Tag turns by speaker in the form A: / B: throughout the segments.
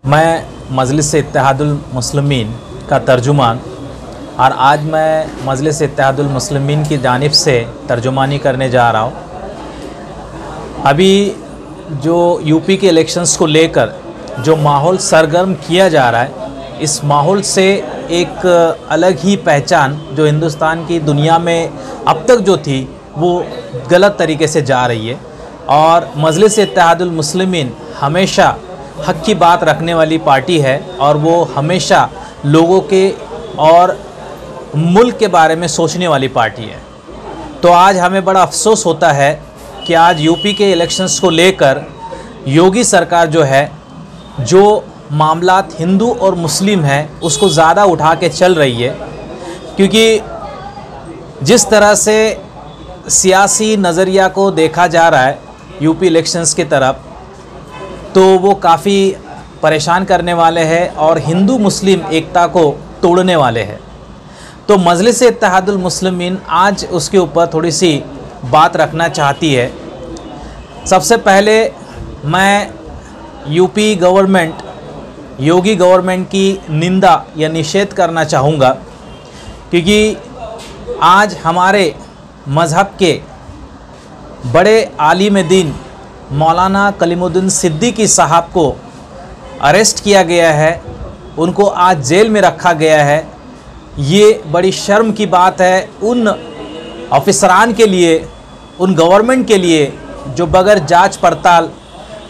A: मैं मजलिस इत्तेहादुल मुस्लिमीन का तर्जुमान और आज मैं मजलिस इत्तेहादुल मुस्लिमीन की जानिब से तर्जुमानी करने जा रहा हूँ। अभी जो यूपी के इलेक्शंस को लेकर जो माहौल सरगर्म किया जा रहा है, इस माहौल से एक अलग ही पहचान जो हिंदुस्तान की दुनिया में अब तक जो थी वो गलत तरीके से जा रही है। और मजलिस इत्तेहादुल मुस्लिमीन हमेशा हक़ की बात रखने वाली पार्टी है और वो हमेशा लोगों के और मुल्क के बारे में सोचने वाली पार्टी है। तो आज हमें बड़ा अफसोस होता है कि आज यूपी के इलेक्शंस को लेकर योगी सरकार जो है, जो मामलात हिंदू और मुस्लिम हैं उसको ज़्यादा उठा के चल रही है। क्योंकि जिस तरह से सियासी नज़रिया को देखा जा रहा है यूपी इलेक्शंस की तरफ, तो वो काफ़ी परेशान करने वाले हैं और हिंदू मुस्लिम एकता को तोड़ने वाले हैं। तो मजलिस इत्तेहादुल मुस्लिमीन आज उसके ऊपर थोड़ी सी बात रखना चाहती है। सबसे पहले मैं यूपी गवर्नमेंट, योगी गवर्नमेंट की निंदा या निषेध करना चाहूँगा, क्योंकि आज हमारे मज़हब के बड़े आलिम दीन मौलाना कलीमुद्दीन सिद्दीकी साहब को अरेस्ट किया गया है, उनको आज जेल में रखा गया है। ये बड़ी शर्म की बात है उन ऑफिसरान के लिए, उन गवर्नमेंट के लिए जो बगैर जांच पड़ताल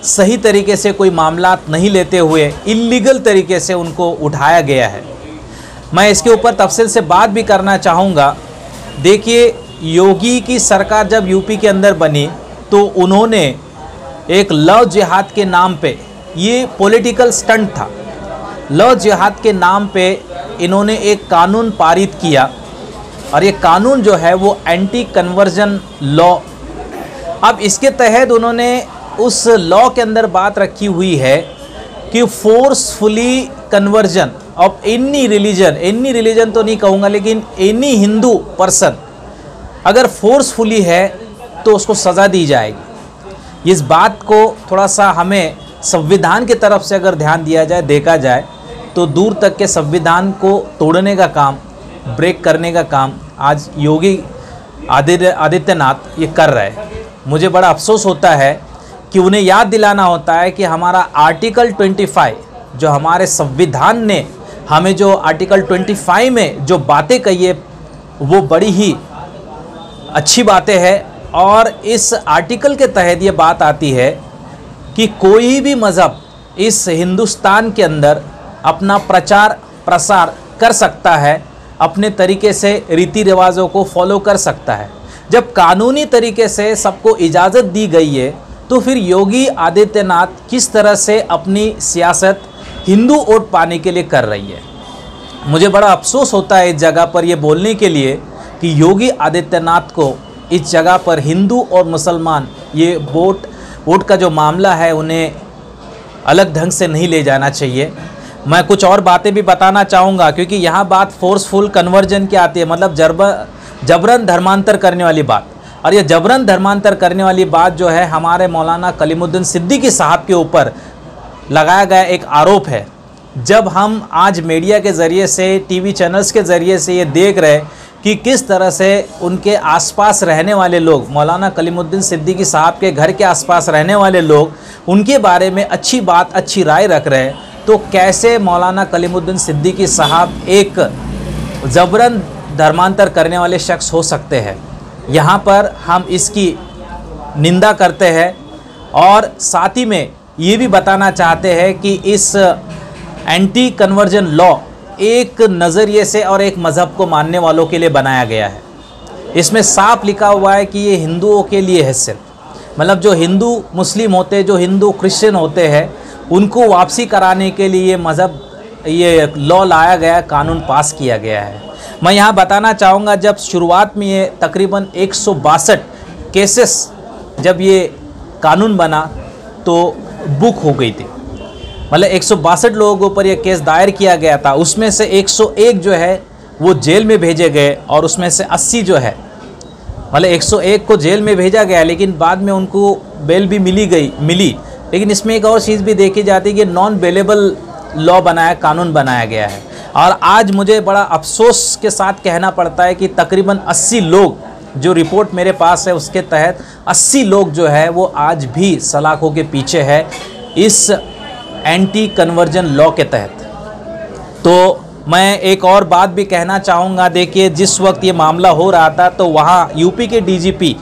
A: सही तरीके से कोई मामलात नहीं लेते हुए इल्लीगल तरीके से उनको उठाया गया है। मैं इसके ऊपर तफसील से बात भी करना चाहूँगा। देखिए, योगी की सरकार जब यूपी के अंदर बनी तो उन्होंने एक लव जिहाद के नाम पे, ये पॉलिटिकल स्टंट था, लव जिहाद के नाम पे इन्होंने एक कानून पारित किया और ये कानून जो है वो एंटी कन्वर्जन लॉ। अब इसके तहत उन्होंने उस लॉ के अंदर बात रखी हुई है कि forcefully conversion of any religion तो नहीं कहूँगा, लेकिन एनी हिंदू पर्सन अगर फोर्सफुली है तो उसको सज़ा दी जाएगी। इस बात को थोड़ा सा हमें संविधान की तरफ से अगर ध्यान दिया जाए, देखा जाए तो दूर तक के संविधान को तोड़ने का काम, ब्रेक करने का काम आज योगी आदित्यनाथ ये कर रहे हैं। मुझे बड़ा अफसोस होता है कि उन्हें याद दिलाना होता है कि हमारा आर्टिकल 25 जो हमारे संविधान ने हमें, जो आर्टिकल 25 में जो बातें कही है वो बड़ी ही अच्छी बातें हैं। और इस आर्टिकल के तहत ये बात आती है कि कोई भी मज़हब इस हिंदुस्तान के अंदर अपना प्रचार प्रसार कर सकता है, अपने तरीके से रीति रिवाजों को फॉलो कर सकता है। जब कानूनी तरीके से सबको इजाज़त दी गई है तो फिर योगी आदित्यनाथ किस तरह से अपनी सियासत हिंदू वोट पाने के लिए कर रही है। मुझे बड़ा अफसोस होता है इस जगह पर ये बोलने के लिए कि योगी आदित्यनाथ को इस जगह पर हिंदू और मुसलमान ये वोट का जो मामला है उन्हें अलग ढंग से नहीं ले जाना चाहिए। मैं कुछ और बातें भी बताना चाहूँगा, क्योंकि यहाँ बात फोर्सफुल कन्वर्जन की आती है, मतलब जबरन धर्मांतर करने वाली बात। और ये जबरन धर्मांतर करने वाली बात जो है हमारे मौलाना कलीमुद्दीन सिद्दीकी साहब के ऊपर लगाया गया एक आरोप है। जब हम आज मीडिया के ज़रिए से, टीवी चैनल्स के ज़रिए से ये देख रहे कि किस तरह से उनके आसपास रहने वाले लोग, मौलाना कलीमुद्दीन सिद्दीकी साहब के घर के आसपास रहने वाले लोग उनके बारे में अच्छी बात, अच्छी राय रख रहे हैं, तो कैसे मौलाना कलीमुद्दीन सिद्दीकी साहब एक जबरन धर्मांतर करने वाले शख्स हो सकते हैं। यहाँ पर हम इसकी निंदा करते हैं और साथ ही में ये भी बताना चाहते हैं कि इस एंटी कन्वर्जन लॉ एक नज़रिए से और एक मज़हब को मानने वालों के लिए बनाया गया है। इसमें साफ लिखा हुआ है कि ये हिंदुओं के लिए है सिर्फ, मतलब जो हिंदू मुस्लिम होते, जो हिंदू क्रिश्चियन होते हैं, उनको वापसी कराने के लिए ये मज़हब, ये लॉ लाया गया, कानून पास किया गया है। मैं यहाँ बताना चाहूँगा, जब शुरुआत में ये तकरीबन 162 केसेस जब ये कानून बना तो बुक हो गई थी, मतलब 162 लोगों के ऊपर यह केस दायर किया गया था। उसमें से 101 जो है वो जेल में भेजे गए और उसमें से 80 जो है, मतलब 101 को जेल में भेजा गया, लेकिन बाद में उनको बेल भी मिली। लेकिन इसमें एक और चीज़ भी देखी जाती है कि नॉन बेलेबल लॉ बनाया, कानून बनाया गया है। और आज मुझे बड़ा अफसोस के साथ कहना पड़ता है कि तकरीबन 80 लोग, जो रिपोर्ट मेरे पास है उसके तहत 80 लोग जो है वो आज भी सलाखों के पीछे है इस एंटी कन्वर्जन लॉ के तहत। तो मैं एक और बात भी कहना चाहूँगा, देखिए जिस वक्त ये मामला हो रहा था तो वहाँ यूपी के डीजीपी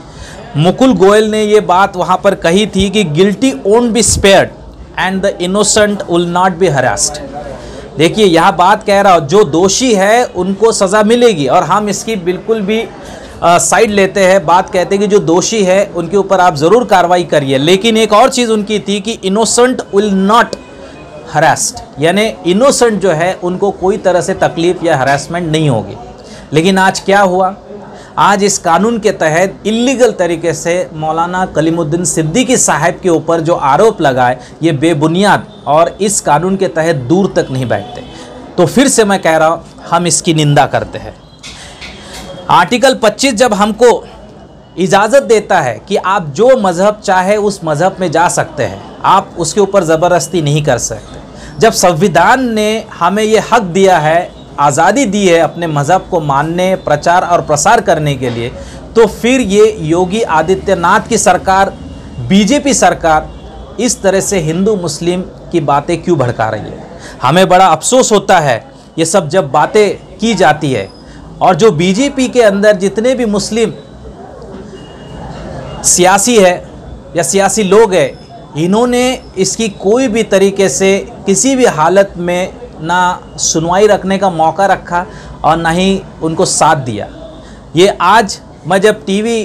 A: मुकुल गोयल ने ये बात वहाँ पर कही थी कि guilty won't be spared and the innocent will not be harassed. देखिए यह बात कह रहा हूँ, जो दोषी है उनको सज़ा मिलेगी और हम इसकी बिल्कुल भी साइड लेते हैं, बात कहते हैं कि जो दोषी है उनके ऊपर आप ज़रूर कार्रवाई करिए। लेकिन एक और चीज़ उनकी थी कि इनोसेंट विल नॉट हरास्ड, यानी इनोसेंट जो है उनको कोई तरह से तकलीफ़ या हरासमेंट नहीं होगी। लेकिन आज क्या हुआ, आज इस कानून के तहत इल्लीगल तरीके से मौलाना कलीमुद्दीन सिद्दीकी साहब के ऊपर जो आरोप लगाए ये बेबुनियाद और इस कानून के तहत दूर तक नहीं बैठते। तो फिर से मैं कह रहा हूँ, हम इसकी निंदा करते हैं। आर्टिकल 25 जब हमको इजाज़त देता है कि आप जो मज़हब चाहे उस मज़हब में जा सकते हैं, आप उसके ऊपर ज़बरदस्ती नहीं कर सकते। जब संविधान ने हमें ये हक दिया है, आज़ादी दी है अपने मज़हब को मानने, प्रचार और प्रसार करने के लिए, तो फिर ये योगी आदित्यनाथ की सरकार, बीजेपी सरकार इस तरह से हिंदू मुस्लिम की बातें क्यों भड़का रही है। हमें बड़ा अफसोस होता है ये सब जब बातें की जाती है। और जो बीजेपी के अंदर जितने भी मुस्लिम सियासी है या सियासी लोग हैं, इन्होंने इसकी कोई भी तरीके से किसी भी हालत में ना सुनवाई रखने का मौका रखा और ना ही उनको साथ दिया। ये आज मैं जब टीवी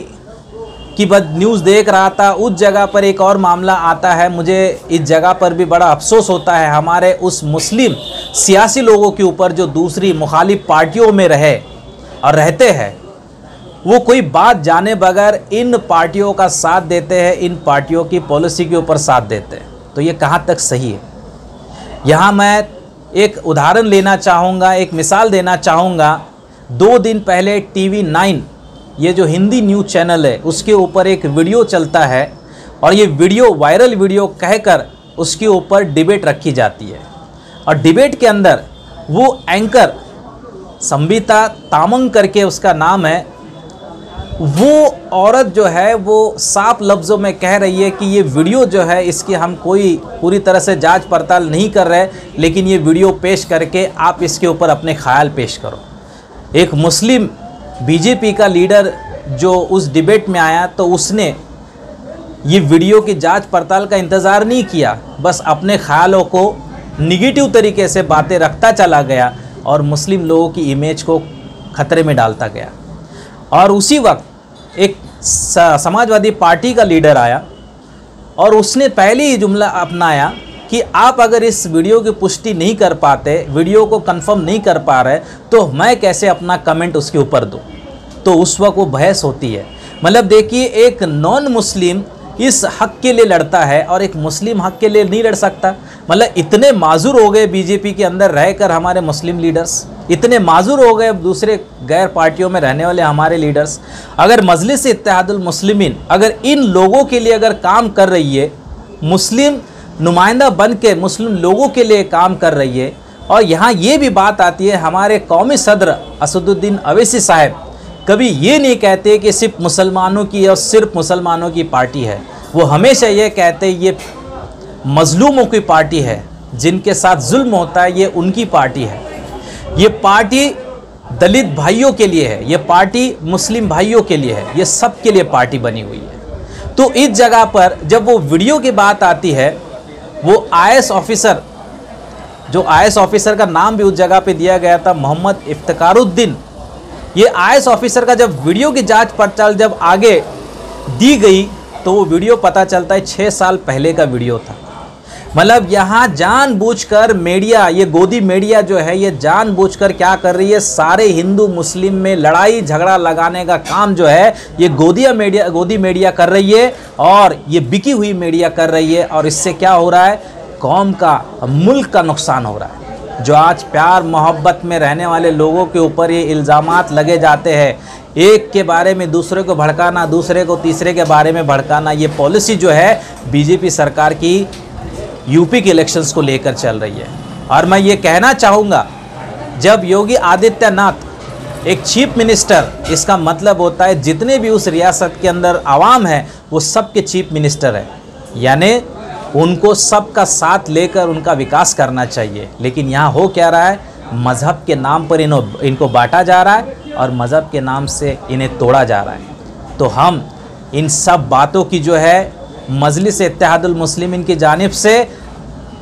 A: की न्यूज़ देख रहा था, उस जगह पर एक और मामला आता है, मुझे इस जगह पर भी बड़ा अफसोस होता है हमारे उस मुस्लिम सियासी लोगों के ऊपर जो दूसरी मुखालिफ पार्टियों में रहे और रहते हैं। वो कोई बात जाने बगैर इन पार्टियों का साथ देते हैं, इन पार्टियों की पॉलिसी के ऊपर साथ देते हैं। तो ये कहाँ तक सही है। यहाँ मैं एक उदाहरण लेना चाहूँगा, एक मिसाल देना चाहूँगा। 2 दिन पहले TV9 ये जो हिंदी न्यूज़ चैनल है उसके ऊपर एक वीडियो चलता है और ये वीडियो वायरल वीडियो कहकर उसके ऊपर डिबेट रखी जाती है। और डिबेट के अंदर वो एंकर संबिता तामंग करके उसका नाम है, वो औरत जो है वो साफ लफ्ज़ों में कह रही है कि ये वीडियो जो है इसकी हम कोई पूरी तरह से जांच पड़ताल नहीं कर रहे, लेकिन ये वीडियो पेश करके आप इसके ऊपर अपने ख्याल पेश करो। एक मुस्लिम बीजेपी का लीडर जो उस डिबेट में आया तो उसने ये वीडियो की जांच पड़ताल का इंतज़ार नहीं किया, बस अपने ख्यालों को निगेटिव तरीके से बातें रखता चला गया और मुस्लिम लोगों की इमेज को ख़तरे में डालता गया। और उसी वक्त एक समाजवादी पार्टी का लीडर आया और उसने पहले ही जुमला अपनाया कि आप अगर इस वीडियो की पुष्टि नहीं कर पाते, वीडियो को कंफर्म नहीं कर पा रहे, तो मैं कैसे अपना कमेंट उसके ऊपर दूं। तो उस वक्त वो बहस होती है। मतलब देखिए, एक नॉन मुस्लिम इस हक के लिए लड़ता है और एक मुस्लिम हक के लिए नहीं लड़ सकता। मतलब इतने माजूर हो गए बीजेपी के अंदर रहकर हमारे मुस्लिम लीडर्स, इतने माजूर हो गए दूसरे गैर पार्टियों में रहने वाले हमारे लीडर्स। अगर मजलिस इत्तेहादुल मुस्लिमीन अगर इन लोगों के लिए अगर काम कर रही है, मुस्लिम नुमाइंदा बन के मुस्लिम लोगों के लिए काम कर रही है, और यहाँ ये भी बात आती है, हमारे कौमी सदर असदुद्दीन अवैसी साहब कभी ये नहीं कहते कि सिर्फ मुसलमानों की और सिर्फ मुसलमानों की पार्टी है। वो हमेशा ये कहते ये मजलूमों की पार्टी है, जिनके साथ जुल्म होता है ये उनकी पार्टी है। ये पार्टी दलित भाइयों के लिए है, ये पार्टी मुस्लिम भाइयों के लिए है, ये सब के लिए पार्टी बनी हुई है। तो इस जगह पर जब वो वीडियो की बात आती है, वो IAS ऑफिसर, जो IAS ऑफिसर का नाम भी उस जगह पे दिया गया था, मोहम्मद इफ्तिकारुद्दीन, ये IAS ऑफिसर का जब वीडियो की जांच पड़ताल जब आगे दी गई तो वो वीडियो पता चलता है 6 साल पहले का वीडियो था। मतलब यहाँ जानबूझकर मीडिया, ये गोदी मीडिया जो है, ये जानबूझकर क्या कर रही है, सारे हिंदू मुस्लिम में लड़ाई झगड़ा लगाने का काम जो है ये गोदी मीडिया कर रही है, और ये बिकी हुई मीडिया कर रही है। और इससे क्या हो रहा है, कौम का, मुल्क का नुकसान हो रहा है। जो आज प्यार मोहब्बत में रहने वाले लोगों के ऊपर ये इल्ज़ामात लगे जाते हैं, एक के बारे में दूसरे को भड़काना, दूसरे को तीसरे के बारे में भड़काना, ये पॉलिसी जो है बीजेपी सरकार की यूपी के इलेक्शंस को लेकर चल रही है। और मैं ये कहना चाहूँगा, जब योगी आदित्यनाथ एक चीफ मिनिस्टर, इसका मतलब होता है जितने भी उस रियासत के अंदर आवाम है वो सबके चीफ मिनिस्टर है, यानी उनको सबका साथ लेकर उनका विकास करना चाहिए। लेकिन यहाँ हो क्या रहा है, मज़हब के नाम पर इनको बांटा जा रहा है और मज़हब के नाम से इन्हें तोड़ा जा रहा है। तो हम इन सब बातों की जो है मजलिस इत्तेहादुल मुस्लिमीन की जानिब से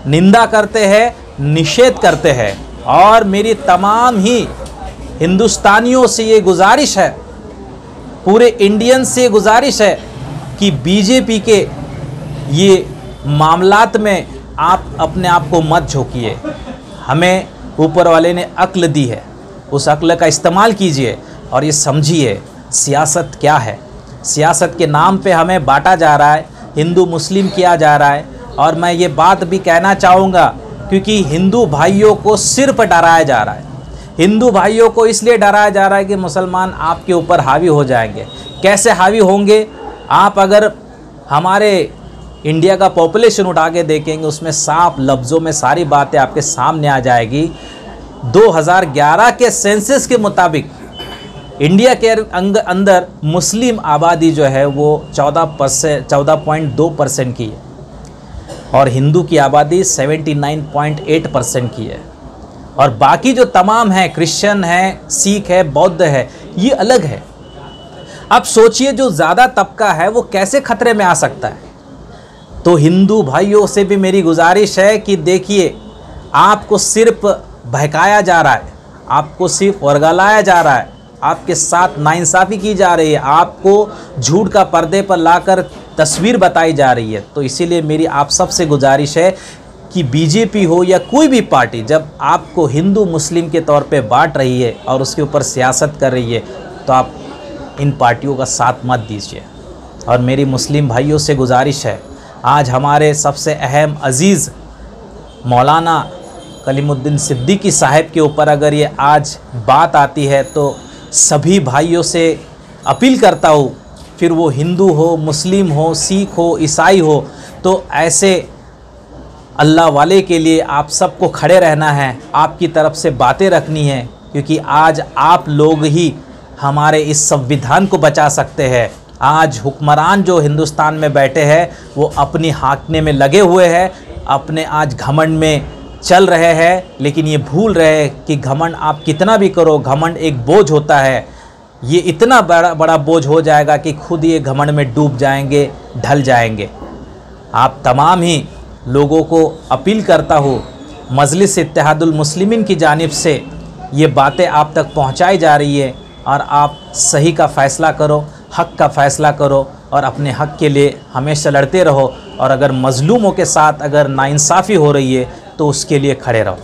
A: निंदा करते हैं, निषेध करते हैं। और मेरी तमाम ही हिंदुस्तानियों से ये गुजारिश है, पूरे इंडियन से ये गुजारिश है कि बीजेपी के ये मामलात में आप अपने आप को मत झोंकिए। हमें ऊपर वाले ने अक्ल दी है, उस अक्ल का इस्तेमाल कीजिए और ये समझिए सियासत क्या है। सियासत के नाम पे हमें बांटा जा रहा है, हिंदू मुस्लिम किया जा रहा है। और मैं ये बात भी कहना चाहूँगा, क्योंकि हिंदू भाइयों को सिर्फ डराया जा रहा है। हिंदू भाइयों को इसलिए डराया जा रहा है कि मुसलमान आपके ऊपर हावी हो जाएंगे। कैसे हावी होंगे? आप अगर हमारे इंडिया का पॉपुलेशन उठा के देखेंगे, उसमें साफ लफ्ज़ों में सारी बातें आपके सामने आ जाएगी। 2011 के सेंसस के मुताबिक इंडिया के अंदर मुस्लिम आबादी जो है वो 14.2% की है और हिंदू की आबादी 79.8% की है। और बाकी जो तमाम हैं, क्रिश्चियन है, सिख है, बौद्ध है, ये अलग है। अब सोचिए जो ज़्यादा तबका है वो कैसे खतरे में आ सकता है। तो हिंदू भाइयों से भी मेरी गुजारिश है कि देखिए, आपको सिर्फ बहकाया जा रहा है, आपको सिर्फ वर्गलाया जा रहा है, आपके साथ नाइंसाफ़ी की जा रही है, आपको झूठ का पर्दे पर लाकर तस्वीर बताई जा रही है। तो इसीलिए मेरी आप सबसे गुजारिश है कि बीजेपी हो या कोई भी पार्टी, जब आपको हिंदू मुस्लिम के तौर पे बांट रही है और उसके ऊपर सियासत कर रही है, तो आप इन पार्टियों का साथ मत दीजिए। और मेरी मुस्लिम भाइयों से गुजारिश है, आज हमारे सबसे अहम अज़ीज़ मौलाना कलीमुद्दीन सिद्दीकी साहब के ऊपर अगर ये आज बात आती है, तो सभी भाइयों से अपील करता हूँ, फिर वो हिंदू हो, मुस्लिम हो, सिख हो, ईसाई हो, तो ऐसे अल्लाह वाले के लिए आप सबको खड़े रहना है, आपकी तरफ से बातें रखनी है, क्योंकि आज आप लोग ही हमारे इस संविधान को बचा सकते हैं। आज हुक्मरान जो हिंदुस्तान में बैठे हैं वो अपनी हाकने में लगे हुए हैं, अपने आज घमंड में चल रहे हैं, लेकिन ये भूल रहे हैं कि घमंड आप कितना भी करो, घमंड एक बोझ होता है। ये इतना बड़ा बोझ हो जाएगा कि खुद ये घमंड में डूब जाएंगे, ढल जाएंगे। आप तमाम ही लोगों को अपील करता हूँ, मजलिस इत्तेहादुल मुस्लिमीन की जानिब से ये बातें आप तक पहुँचाई जा रही है और आप सही का फ़ैसला करो, हक़ का फ़ैसला करो और अपने हक़ के लिए हमेशा लड़ते रहो। और अगर मज़लूमों के साथ अगर नाइंसाफ़ी हो रही है तो उसके लिए खड़े रहो।